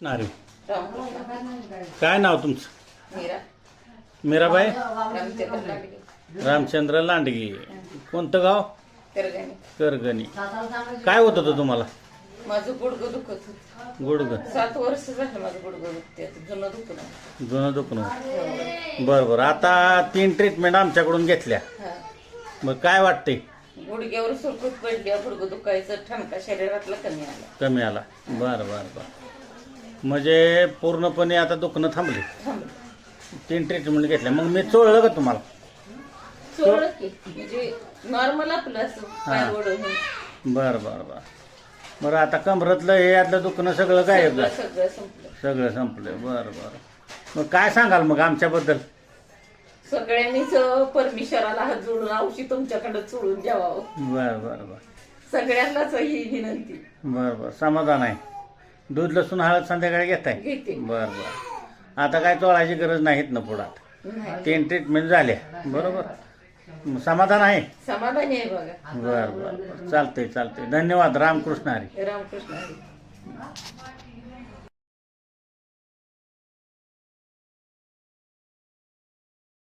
नारे काय नाव तुमचं? मीरा मीराबाई रामचंद्र लांडगे रामचंद्र लांडगे. कोणतं गाव? करगणी. करगणी. काय होत होतं तुम्हाला? माझं गुडघं दुखत होतं. गुडघं 7 वर्ष झालं माझं गुडघं दुखते. जुनं दुखणं. जुनं दुखणं. बरं बरं. आता 3 ट्रीटमेंट आमच्याकडून घेतल्या. हा. मग काय वाटते? गुडघ्यावर सुरकुत पडली, गुडघं दुखायचं, ठणका शरीरातला कमी आला. कमी आला. बरं बरं बरं. म्हणजे पूर्णपणे आता दुखणं थांबले. थांबलं. 3 ट्रीटमेंट घेतल्या. मग मी चोळलं का तुम्हाला? सोडलं की म्हणजे नॉर्मल आपलं असं पाय ओढून. बरं बरं बरं. बरं आता कमरतलं हे यातलं दुखणं सगळं गायब झालं. सगळं संपलं. सगळं संपलं. बरं बरं. मग काय सांगाल मग आमच्याबद्दल? सगळ्यांनीच परमेश्वराला हात जोडून औषध तुमच्याकडे चोळून द्यावं. बरं बरं बरं. सगळ्यांनाच ही विनंती. बरं बरं. समाधान आहे. दूध लसूण हळद संध्याकाळी घेताय? घेते. बरं बरं. आता काय चोळायची गरज नाहीत ना पुढात. नाही. 3 ट्रीटमेंट झाल्या. बरोबर. समाधान आहे. समाधानी आहे बघा. बरं बरं बरं. चालतंय चालतंय. धन्यवाद. रामकृष्ण हरी. रामकृष्ण हरी.